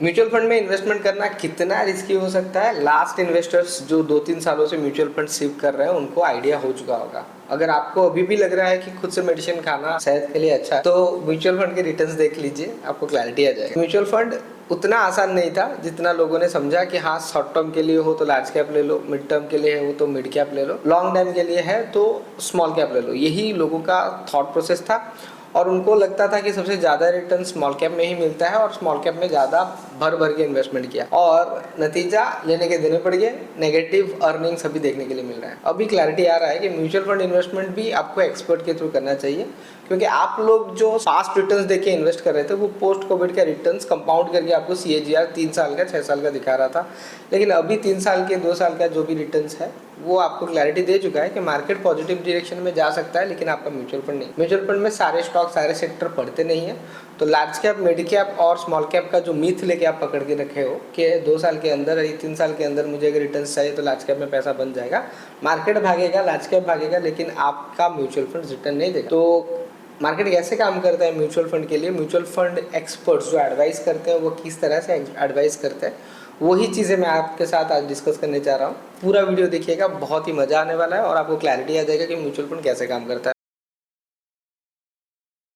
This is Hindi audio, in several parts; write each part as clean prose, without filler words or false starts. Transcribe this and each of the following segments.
म्यूचुअल फंड में इन्वेस्टमेंट करना कितना रिस्की हो सकता है, लास्ट इन्वेस्टर्स जो 2-3 सालों से म्यूचुअल फंड सीव कर रहे हैं उनको आइडिया हो चुका होगा। अगर आपको अभी भी लग रहा है कि खुद से मेडिसिन खाना सेहत के लिए अच्छा है, तो म्यूचुअल फंड के रिटर्न्स देख लीजिए, आपको क्लैरिटी आ जाएगा। म्यूचुअल फंड उतना आसान नहीं था जितना लोगों ने समझा कि हाँ शॉर्ट टर्म के लिए हो तो लार्ज कैप ले लो, मिड टर्म के लिए है वो तो मिड कैप ले लो, लॉन्ग टर्म के लिए है तो स्मॉल कैप ले लो। यही लोगों का थॉट प्रोसेस था और उनको लगता था कि सबसे ज़्यादा रिटर्न स्मॉल कैप में ही मिलता है और स्मॉल कैप में ज़्यादा भर भर के इन्वेस्टमेंट किया और नतीजा लेने के देने पड़ गए, नेगेटिव अर्निंग्स अभी देखने के लिए मिल रहा है। अभी क्लैरिटी आ रहा है कि म्यूचुअल फंड इन्वेस्टमेंट भी आपको एक्सपर्ट के थ्रू करना चाहिए, क्योंकि आप लोग जो फास्ट रिटर्न्स देके इन्वेस्ट कर रहे थे वो पोस्ट कोविड का रिटर्न्स कंपाउंड करके आपको CAGR 3 साल का 6 साल का दिखा रहा था, लेकिन अभी 3 साल के 2 साल का जो भी रिटर्न्स है वो आपको क्लैरिटी दे चुका है कि मार्केट पॉजिटिव डायरेक्शन में जा सकता है, लेकिन आपका म्यूचुअल फंड नहीं। म्यूचुअल फंड में सारे स्टॉक सारे सेक्टर पढ़ते नहीं है, तो लार्ज कैप, मिड कैप और स्मॉल कैप का जो मीथ लेके आप पकड़ के रखे हो कि 2 साल के अंदर या 3 साल के अंदर मुझे अगर रिटर्न चाहिए तो लार्ज कैप में पैसा बन जाएगा, मार्केट भागेगा, लार्ज कैप भागेगा, लेकिन आपका म्यूचुअल फंड रिटर्न नहीं देगा। तो मार्केट कैसे काम करता है म्यूचुअल फंड के लिए, म्यूचुअल फंड एक्सपर्ट्स जो एडवाइस करते हैं वो किस तरह से एडवाइस करते हैं, वही चीज़ें मैं आपके साथ आज डिस्कस करने जा रहा हूँ। पूरा वीडियो देखिएगा, बहुत ही मज़ा आने वाला है और आपको क्लैरिटी आ जाएगा कि म्यूचुअल फंड कैसे काम करता है।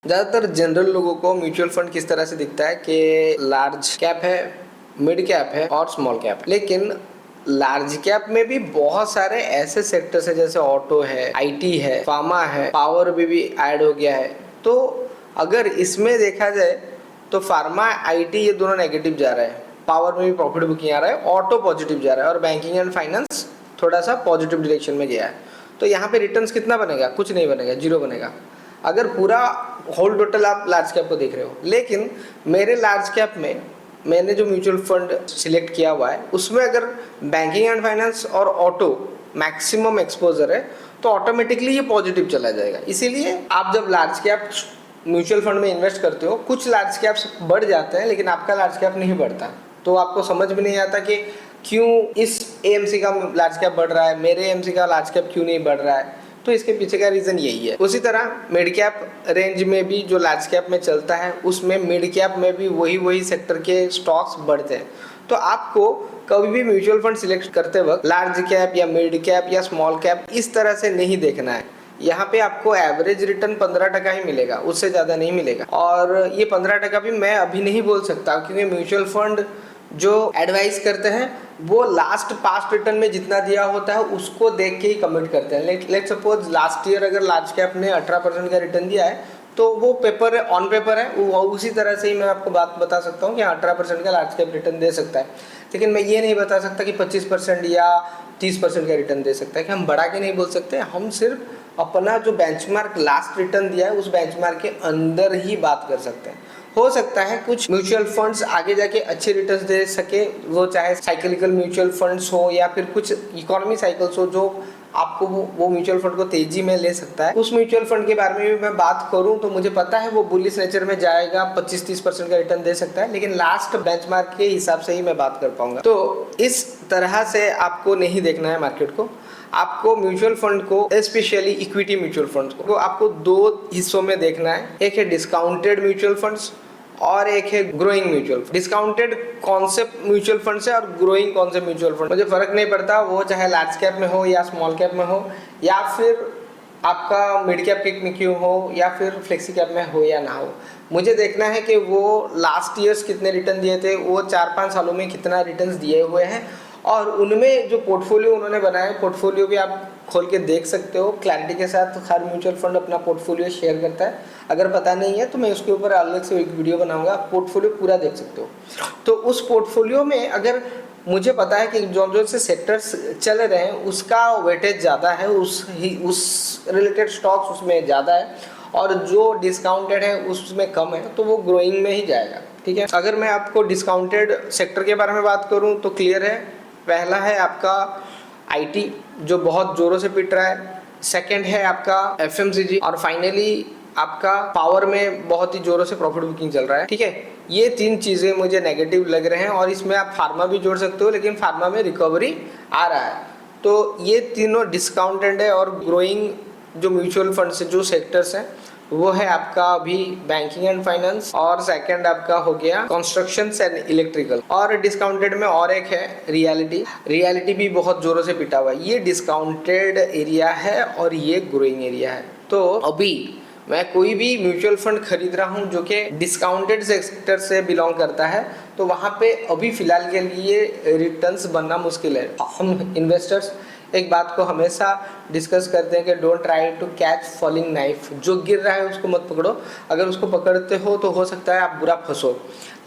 ज़्यादातर जनरल लोगों को म्यूचुअल फंड किस तरह से दिखता है कि लार्ज कैप है, मिड कैप है और स्मॉल कैप, लेकिन लार्ज कैप में भी बहुत सारे ऐसे सेक्टर्स है जैसे ऑटो है, IT है, फार्मा है, पावर भी ऐड हो गया है। तो अगर इसमें देखा जाए तो फार्मा, IT ये दोनों नेगेटिव जा रहे हैं, पावर में भी प्रॉफिट बुकिंग आ रहा है, ऑटो पॉजिटिव जा रहा है और बैंकिंग एंड फाइनेंस थोड़ा सा पॉजिटिव डायरेक्शन में गया है। तो यहाँ पे रिटर्न्स कितना बनेगा, कुछ नहीं बनेगा, 0 बनेगा अगर पूरा होल टोटल आप लार्ज कैप को देख रहे हो। लेकिन मेरे लार्ज कैप में मैंने जो म्यूचुअल फंड सिलेक्ट किया हुआ है उसमें अगर बैंकिंग एंड फाइनेंस और ऑटो मैक्सिमम एक्सपोजर है तो ऑटोमेटिकली ये पॉजिटिव चला जाएगा। इसीलिए आप जब लार्ज कैप म्यूचुअल फंड में इन्वेस्ट करते हो, कुछ लार्ज कैप्स बढ़ जाते हैं लेकिन आपका लार्ज कैप नहीं बढ़ता, तो आपको समझ में नहीं आता कि क्यों इस AMC का लार्ज कैप बढ़ रहा है, मेरे AMC का लार्ज कैप क्यों नहीं बढ़ रहा है। तो इसके पीछे का रीज़न यही है। उसी तरह मिड कैप रेंज में भी जो लार्ज कैप में चलता है उसमें मिड कैप में भी वही सेक्टर के स्टॉक्स बढ़ते हैं। तो आपको कभी भी म्यूचुअल फंड सिलेक्ट करते वक्त लार्ज कैप या मिड कैप या स्मॉल कैप इस तरह से नहीं देखना है। यहाँ पे आपको एवरेज रिटर्न 15% ही मिलेगा, उससे ज़्यादा नहीं मिलेगा। और ये 15% भी मैं अभी नहीं बोल सकता, क्योंकि म्यूचुअल फंड जो एडवाइस करते हैं वो लास्ट पास्ट रिटर्न में जितना दिया होता है उसको देख के ही कमिट करते हैं। लेट सपोज लास्ट ईयर अगर लार्ज कैप ने 18% का रिटर्न दिया है तो वो पेपर ऑन पेपर है, वो उसी तरह से ही मैं आपको बात बता सकता हूँ कि 18% का लार्ज कैप रिटर्न दे सकता है, लेकिन मैं ये नहीं बता सकता कि 25% या 30% का रिटर्न दे सकता है। कि हम बढ़ा के नहीं बोल सकते, हम सिर्फ अपना जो बेंचमार्क लास्ट रिटर्न दिया है उस बेंचमार्क के अंदर ही बात कर सकते हैं। हो सकता है कुछ म्यूचुअल फंड्स आगे जाके अच्छे रिटर्न्स दे सके, वो चाहे साइक्लिकल म्यूचुअल फंड्स हो या फिर कुछ इकोनॉमी साइकिल्स हो जो आपको वो म्यूचुअल फंड को तेजी में ले सकता है। उस म्यूचुअल फंड के बारे में भी मैं बात करूं तो मुझे पता है वो बुलिश नेचर में जाएगा, 25-30% का रिटर्न दे सकता है, लेकिन लास्ट बेंचमार्क के हिसाब से ही मैं बात कर पाऊंगा। तो इस तरह से आपको नहीं देखना है मार्केट को। आपको म्यूचुअल फंड को, स्पेशली इक्विटी म्यूचुअल फंड को आपको 2 हिस्सों में देखना है। एक है डिस्काउंटेड म्यूचुअल फंड्स और एक है growing mutual fund. Discounted concept mutual fund से और ग्रोइंग कॉन्सेप्ट म्यूचुअल फंड, मुझे फर्क नहीं पड़ता वो चाहे लार्ज कैप में हो या स्मॉल कैप में हो या फिर आपका मिड कैप में क्यों हो या फिर फ्लेक्सी कैप में हो या ना हो। मुझे देखना है कि वो लास्ट ईयर्स कितने रिटर्न दिए थे, वो 4-5 सालों में कितना रिटर्न दिए हुए हैं और उनमें जो पोर्टफोलियो उन्होंने बनाया, पोर्टफोलियो भी आप खोल के देख सकते हो क्लैरिटी के साथ। हर म्यूचुअल फंड अपना पोर्टफोलियो शेयर करता है, अगर पता नहीं है तो मैं उसके ऊपर अलग से एक वीडियो बनाऊंगा, आप पोर्टफोलियो पूरा देख सकते हो। तो उस पोर्टफोलियो में अगर मुझे पता है कि जो से सेक्टर्स चल रहे हैं उसका वेटेज ज़्यादा है, उस रिलेटेड स्टॉक्स उसमें ज़्यादा है और जो डिस्काउंटेड है उसमें कम है, तो वो ग्रोइंग में ही जाएगा। ठीक है, अगर मैं आपको डिस्काउंटेड सेक्टर के बारे में बात करूँ तो क्लियर है, पहला है आपका IT जो बहुत जोरों से पिट रहा है, सेकंड है आपका FMCG और फाइनली आपका पावर में बहुत ही जोरों से प्रॉफिट बुकिंग चल रहा है। ठीक है, ये 3 चीज़ें मुझे नेगेटिव लग रहे हैं और इसमें आप फार्मा भी जोड़ सकते हो, लेकिन फार्मा में रिकवरी आ रहा है। तो ये तीनों डिस्काउंटेड है और ग्रोइंग जो म्यूचुअल फंड से जो सेक्टर्स हैं वो है आपका अभी बैंकिंग एंड फाइनेंस, और सेकंड आपका हो गया कंस्ट्रक्शन एंड इलेक्ट्रिकल। और डिस्काउंटेड में और एक है रियलिटी। रियलिटी भी बहुत जोरों से पिटा हुआ है। ये डिस्काउंटेड एरिया है और ये ग्रोइंग एरिया है। तो अभी मैं कोई भी म्यूचुअल फंड खरीद रहा हूँ जो कि डिस्काउंटेड सेक्टर से बिलोंग करता है, तो वहाँ पे अभी फिलहाल के लिए रिटर्न्स बनना मुश्किल है। हम इन्वेस्टर्स एक बात को हमेशा डिस्कस करते हैं कि don't try to catch falling knife. जो गिर रहा है उसको मत पकड़ो, अगर उसको पकड़ते हो तो हो सकता है आप बुरा फंसो।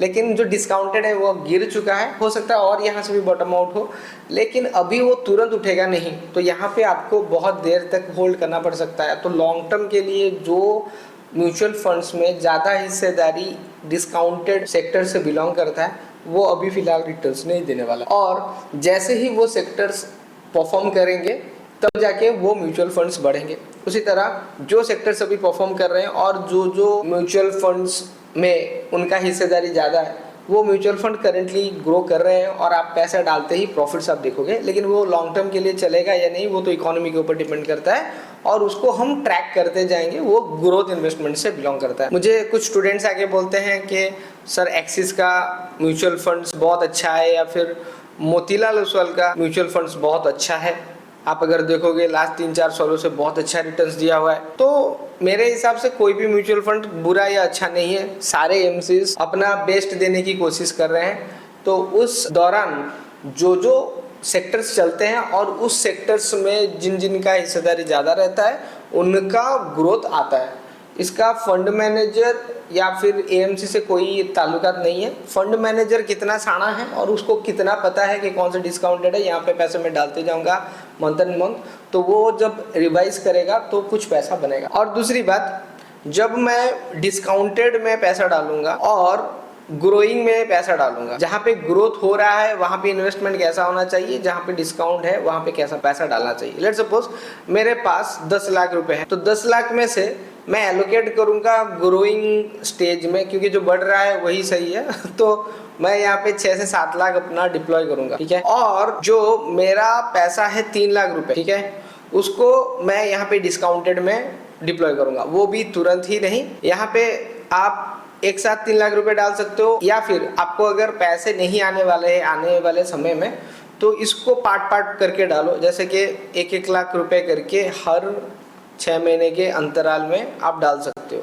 लेकिन जो डिस्काउंटेड है वो गिर चुका है, हो सकता है और यहाँ से भी बॉटम आउट हो, लेकिन अभी वो तुरंत उठेगा नहीं। तो यहाँ पे आपको बहुत देर तक होल्ड करना पड़ सकता है। तो लॉन्ग टर्म के लिए जो म्यूचुअल फंड्स में ज़्यादा हिस्सेदारी डिस्काउंटेड सेक्टर से बिलोंग करता है, वो अभी फिलहाल रिटर्न्स नहीं देने वाला। और जैसे ही वो सेक्टर्स परफॉर्म करेंगे तब जाके वो म्यूचुअल फंड्स बढ़ेंगे। उसी तरह जो सेक्टर्स अभी परफॉर्म कर रहे हैं और जो म्यूचुअल फंड्स में उनका हिस्सेदारी ज़्यादा है, वो म्यूचुअल फंड करेंटली ग्रो कर रहे हैं और आप पैसा डालते ही प्रॉफिट्स आप देखोगे। लेकिन वो लॉन्ग टर्म के लिए चलेगा या नहीं, वो तो इकोनॉमी के ऊपर डिपेंड करता है और उसको हम ट्रैक करते जाएंगे। वो ग्रोथ इन्वेस्टमेंट से बिलोंग करता है। मुझे कुछ स्टूडेंट्स आके बोलते हैं कि सर एक्सिस का म्यूचुअल फंड्स बहुत अच्छा है या फिर मोतीलाल ओसवाल का म्यूचुअल फंड्स बहुत अच्छा है। आप अगर देखोगे लास्ट 3-4 सालों से बहुत अच्छा रिटर्न्स दिया हुआ है। तो मेरे हिसाब से कोई भी म्यूचुअल फंड बुरा या अच्छा नहीं है। सारे एमसीज अपना बेस्ट देने की कोशिश कर रहे हैं। तो उस दौरान जो सेक्टर्स चलते हैं और उस सेक्टर्स में जिन जिन का हिस्सेदारी ज़्यादा रहता है उनका ग्रोथ आता है। इसका फंड मैनेजर या फिर एएमसी से कोई ताल्लुकात नहीं है। फंड मैनेजर कितना साना है और उसको कितना पता है कि कौन सा डिस्काउंटेड है, यहाँ पे पैसे मैं डालते जाऊँगा मंथ एंड मंथ, तो वो जब रिवाइज करेगा तो कुछ पैसा बनेगा। और दूसरी बात, जब मैं डिस्काउंटेड में पैसा डालूंगा और ग्रोइंग में पैसा डालूंगा, जहाँ पे ग्रोथ हो रहा है वहाँ पे इन्वेस्टमेंट कैसा होना चाहिए, जहाँ पे डिस्काउंट है वहाँ पे कैसा पैसा डालना चाहिए। लेट सपोज मेरे पास 10 लाख रुपए है, तो 10 लाख में से मैं एलोकेट करूंगा ग्रोइंग स्टेज में, क्योंकि जो बढ़ रहा है वही सही है। तो मैं यहाँ पे 6 से 7 लाख अपना डिप्लॉय करूंगा, ठीक है। और जो मेरा पैसा है 3 लाख रुपए, ठीक है, उसको मैं यहाँ पे डिस्काउंटेड में डिप्लॉय करूंगा। वो भी तुरंत ही नहीं, यहाँ पे आप एक साथ 3 लाख रुपए डाल सकते हो, या फिर आपको अगर पैसे नहीं आने वाले हैं आने वाले समय में, तो इसको पार्ट करके डालो। जैसे कि 1-1 लाख रुपए करके हर 6 महीने के अंतराल में आप डाल सकते हो,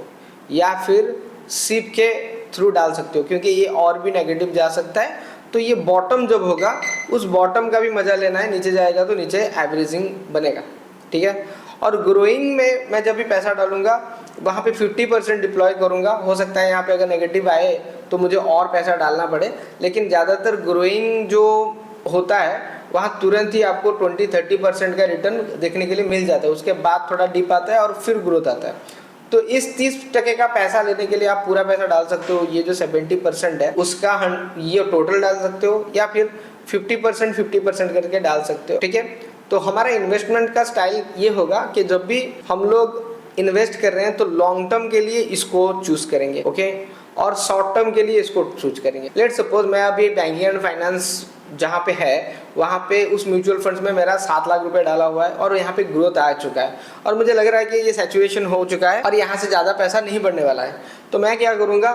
या फिर सिप के थ्रू डाल सकते हो, क्योंकि ये और भी नेगेटिव जा सकता है। तो ये बॉटम जब होगा उस बॉटम का भी मजा लेना है, नीचे जाएगा तो नीचे एवरेजिंग बनेगा, ठीक है। और ग्रोइंग में मैं जब भी पैसा डालूंगा वहाँ पे 50% डिप्लॉय करूंगा। हो सकता है यहाँ पे अगर नेगेटिव आए तो मुझे और पैसा डालना पड़े, लेकिन ज़्यादातर ग्रोइंग जो होता है वहाँ तुरंत ही आपको 20-30% का रिटर्न देखने के लिए मिल जाता है। उसके बाद थोड़ा डिप आता है और फिर ग्रोथ आता है। तो इस 30% का पैसा लेने के लिए आप पूरा पैसा डाल सकते हो। ये जो 70% है उसका ये टोटल डाल सकते हो, या फिर 50% करके डाल सकते हो, ठीक है। तो हमारा इन्वेस्टमेंट का स्टाइल ये होगा कि जब भी हम लोग इन्वेस्ट कर रहे हैं तो लॉन्ग टर्म के लिए इसको चूज करेंगे, ओके, और शॉर्ट टर्म के लिए इसको चूज करेंगे। लेट सपोज मैं अभी बैंकिंग एंड फाइनेंस जहाँ पे है वहाँ पे उस म्यूचुअल फंड्स में मेरा 7 लाख रुपए डाला हुआ है और यहाँ पे ग्रोथ आ चुका है और मुझे लग रहा है कि ये सैचुरेशन हो चुका है और यहाँ से ज़्यादा पैसा नहीं बढ़ने वाला है। तो मैं क्या करूँगा,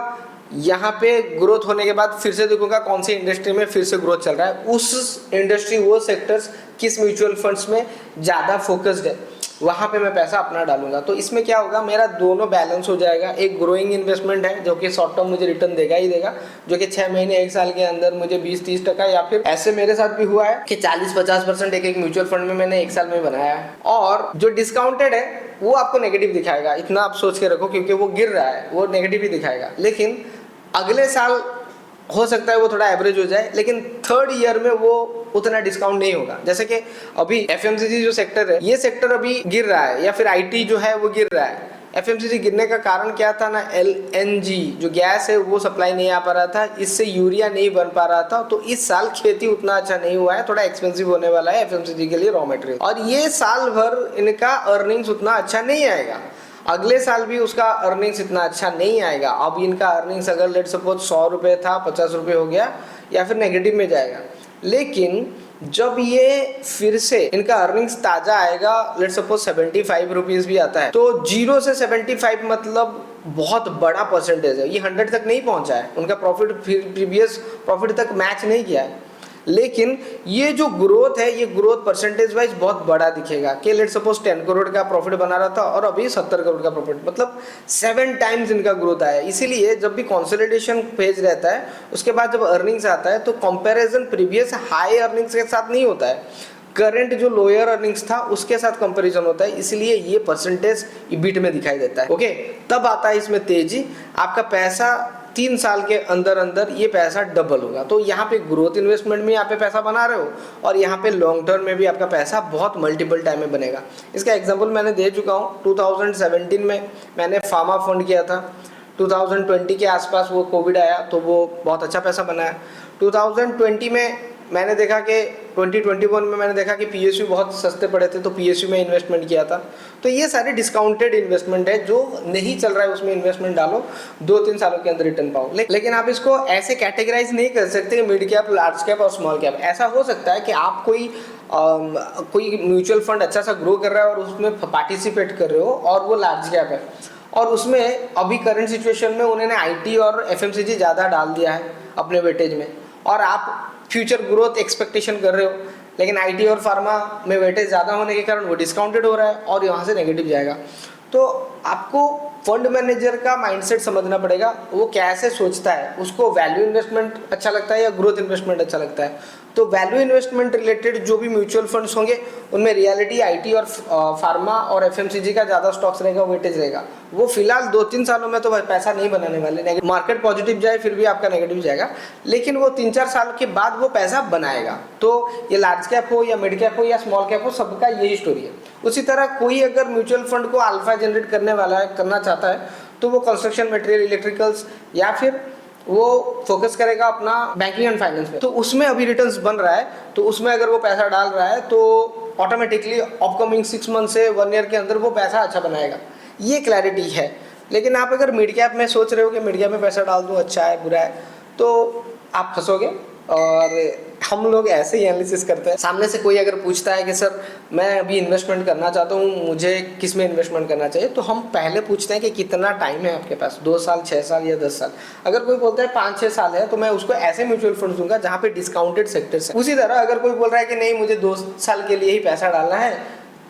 यहाँ पे ग्रोथ होने के बाद फिर से देखूंगा कौन सी इंडस्ट्री में फिर से ग्रोथ चल रहा है, उस इंडस्ट्री वो सेक्टर्स किस म्यूचुअल फंड्स में ज़्यादा फोकस्ड है, वहाँ पे मैं पैसा अपना डालूंगा। तो इसमें क्या होगा, मेरा दोनों बैलेंस हो जाएगा। एक ग्रोइंग इन्वेस्टमेंट है जो कि शॉर्ट टर्म मुझे रिटर्न देगा ही देगा, जो कि 6 महीने 1 साल के अंदर मुझे 20-30%, या फिर ऐसे मेरे साथ भी हुआ है कि 40-50% एक म्यूचुअल फंड में मैंने 1 साल में बनाया है। और जो डिस्काउंटेड है वो आपको नेगेटिव दिखाएगा, इतना आप सोच के रखो, क्योंकि वो गिर रहा है, वो नेगेटिव ही दिखाएगा। लेकिन अगले साल हो सकता है वो थोड़ा एवरेज हो जाए, लेकिन थर्ड ईयर में वो उतना डिस्काउंट नहीं होगा। जैसे कि अभी एफएमसीजी जो सेक्टर है, ये सेक्टर अभी गिर रहा है, या फिर आईटी जो है वो गिर रहा है। एफएमसीजी गिरने का कारण क्या था ना, एलएनजी जो गैस है वो सप्लाई नहीं आ पा रहा था, इससे यूरिया नहीं बन पा रहा था। तो इस साल खेती उतना अच्छा नहीं हुआ है, थोड़ा एक्सपेंसिव होने वाला है एफएमसीजी के लिए रॉ मटेरियल, और ये साल भर इनका अर्निंग्स उतना अच्छा नहीं आएगा। अगले साल भी उसका अर्निंग्स इतना अच्छा नहीं आएगा। अब इनका अर्निंग्स अगर लेट सपोज 100 रुपये था 50 रुपये हो गया, या फिर नेगेटिव में जाएगा। लेकिन जब ये फिर से इनका अर्निंग्स ताजा आएगा, लेट्स सपोज 75 रुपीज भी आता है, तो 0 से 75 मतलब बहुत बड़ा परसेंटेज है। ये 100 तक नहीं पहुंचा है, उनका प्रॉफिट प्रीवियस प्रॉफिट तक मैच नहीं किया है, लेकिन ये जो ग्रोथ है, ये ग्रोथ परसेंटेज वाइज बहुत बड़ा दिखेगा कि लेट्स सपोज 10 करोड़ का प्रॉफिट बना रहा था और अभी 70 करोड़ का प्रॉफिट, मतलब 7 टाइम्स इनका ग्रोथ आया। इसीलिए जब भी कंसोलिडेशन फेज रहता है, उसके बाद जब अर्निंग्स आता है, तो कंपैरिजन प्रीवियस हाई अर्निंग्स के साथ नहीं होता है, करंट जो लोअर अर्निंग्स था उसके साथ कंपैरिजन होता है। इसलिए ये परसेंटेज ईबीट में दिखाई देता है। ओके, तब आता है इसमें तेजी, आपका पैसा 3 साल के अंदर अंदर ये पैसा डबल होगा। तो यहाँ पे ग्रोथ इन्वेस्टमेंट में यहाँ पे पैसा बना रहे हो, और यहाँ पे लॉन्ग टर्म में भी आपका पैसा बहुत मल्टीपल टाइम में बनेगा। इसका एग्जांपल मैंने दे चुका हूँ। 2017 में मैंने फार्मा फंड किया था, 2020 के आसपास वो कोविड आया तो वो बहुत अच्छा पैसा बनाया। 2020 में मैंने देखा कि 2021 में मैंने देखा कि पीएसयू बहुत सस्ते पड़े थे, तो पीएसयू में इन्वेस्टमेंट किया था। तो ये सारे डिस्काउंटेड इन्वेस्टमेंट है, जो नहीं चल रहा है उसमें इन्वेस्टमेंट डालो, 2-3 सालों के अंदर रिटर्न पाओ। लेकिन आप इसको ऐसे कैटेगराइज नहीं कर सकते मिड कैप, लार्ज कैप और स्मॉल कैप। ऐसा हो सकता है कि आप कोई म्यूचुअल फंड अच्छा सा ग्रो कर रहा है और उसमें पार्टिसिपेट कर रहे हो और वो लार्ज कैप है, और उसमें अभी करंट सिचुएशन में उन्होंने आईटी और एफएमसीजी ज़्यादा डाल दिया है अपने वेटेज में, और आप फ्यूचर ग्रोथ एक्सपेक्टेशन कर रहे हो, लेकिन आईटी और फार्मा में वेटेज ज़्यादा होने के कारण वो डिस्काउंटेड हो रहा है और यहाँ से नेगेटिव जाएगा। तो आपको फंड मैनेजर का माइंडसेट समझना पड़ेगा, वो कैसे सोचता है, उसको वैल्यू इन्वेस्टमेंट अच्छा लगता है या ग्रोथ इन्वेस्टमेंट अच्छा लगता है। तो वैल्यू इन्वेस्टमेंट रिलेटेड जो भी म्यूचुअल फंड्स होंगे उनमें रियलिटी, आईटी और फार्मा और एफएमसीजी का ज़्यादा स्टॉक्स रहेगा, वेटेज रहेगा। वो फिलहाल 2-3 सालों में तो पैसा नहीं बनाने वाले, मार्केट पॉजिटिव जाए फिर भी आपका नेगेटिव जाएगा, लेकिन वो 3-4 साल के बाद वो पैसा बनाएगा। तो ये लार्ज कैप हो या मिड कैप हो या स्मॉल कैप हो, सबका यही स्टोरी है। उसी तरह कोई अगर म्यूचुअल फंड को अल्फा जनरेट करने वाला है, करना चाहता है, तो वो कंस्ट्रक्शन मटेरियल, इलेक्ट्रिकल्स या फिर वो फोकस करेगा अपना बैंकिंग एंड फाइनेंस में। तो उसमें अभी रिटर्न्स बन रहा है, तो उसमें अगर वो पैसा डाल रहा है तो ऑटोमेटिकली अपकमिंग 6 मंथ से 1 ईयर के अंदर वो पैसा अच्छा बनाएगा। ये क्लैरिटी है। लेकिन आप अगर मिड कैप में सोच रहे हो कि मिड कैप में पैसा डाल दूँ, अच्छा है बुरा है, तो आप फंसोगे। और हम लोग ऐसे ही एनालिसिस करते हैं। सामने से कोई अगर पूछता है कि सर मैं अभी इन्वेस्टमेंट करना चाहता हूँ, मुझे किस में इन्वेस्टमेंट करना चाहिए, तो हम पहले पूछते हैं कि कितना टाइम है आपके पास, 2 साल, 6 साल या 10 साल। अगर कोई बोलता है 5-6 साल है, तो मैं उसको ऐसे म्यूचुअल फंड दूंगा जहाँ पे डिस्काउंटेड सेक्टर्स है। उसी तरह अगर कोई बोल रहा है कि नहीं मुझे 2 साल के लिए ही पैसा डालना है,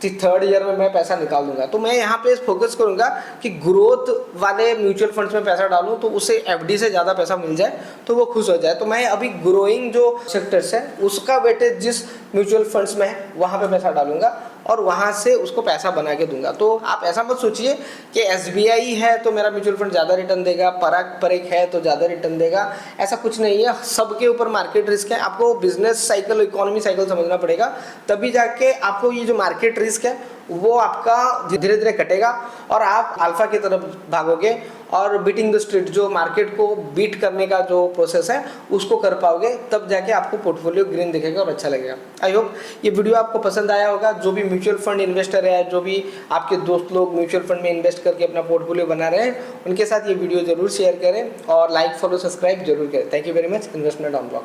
3rd ईयर में मैं पैसा निकाल दूंगा, तो मैं यहाँ पे फोकस करूंगा कि ग्रोथ वाले म्यूचुअल फंड्स में पैसा डालूं, तो उसे एफडी से ज़्यादा पैसा मिल जाए तो वो खुश हो जाए। तो मैं अभी ग्रोइंग जो सेक्टर्स है उसका वेटेज जिस म्यूचुअल फंड्स में है वहाँ पे पैसा डालूंगा और वहाँ से उसको पैसा बना के दूंगा। तो आप ऐसा मत सोचिए कि एसबीआई है तो मेरा म्यूचुअल फंड ज़्यादा रिटर्न देगा, पराग परेख है तो ज़्यादा रिटर्न देगा, ऐसा कुछ नहीं है। सबके ऊपर मार्केट रिस्क है। आपको बिजनेस साइकिल, इकोनॉमी साइकिल समझना पड़ेगा, तभी जाके आपको ये जो मार्केट रिस्क है वो आपका धीरे धीरे कटेगा और आप अल्फा की तरफ भागोगे और बीटिंग द स्ट्रीट, जो मार्केट को बीट करने का जो प्रोसेस है उसको कर पाओगे, तब जाके आपको पोर्टफोलियो ग्रीन दिखेगा और अच्छा लगेगा। आई होप ये वीडियो आपको पसंद आया होगा। जो भी म्यूचुअल फंड इन्वेस्टर है, जो भी आपके दोस्त लोग म्यूचुअल फंड में इन्वेस्ट करके अपना पोर्टफोलियो बना रहे हैं, उनके साथ ये वीडियो जरूर शेयर करें और लाइक, फॉलो, सब्सक्राइब जरूर करें। Thank you very much. Investment on block.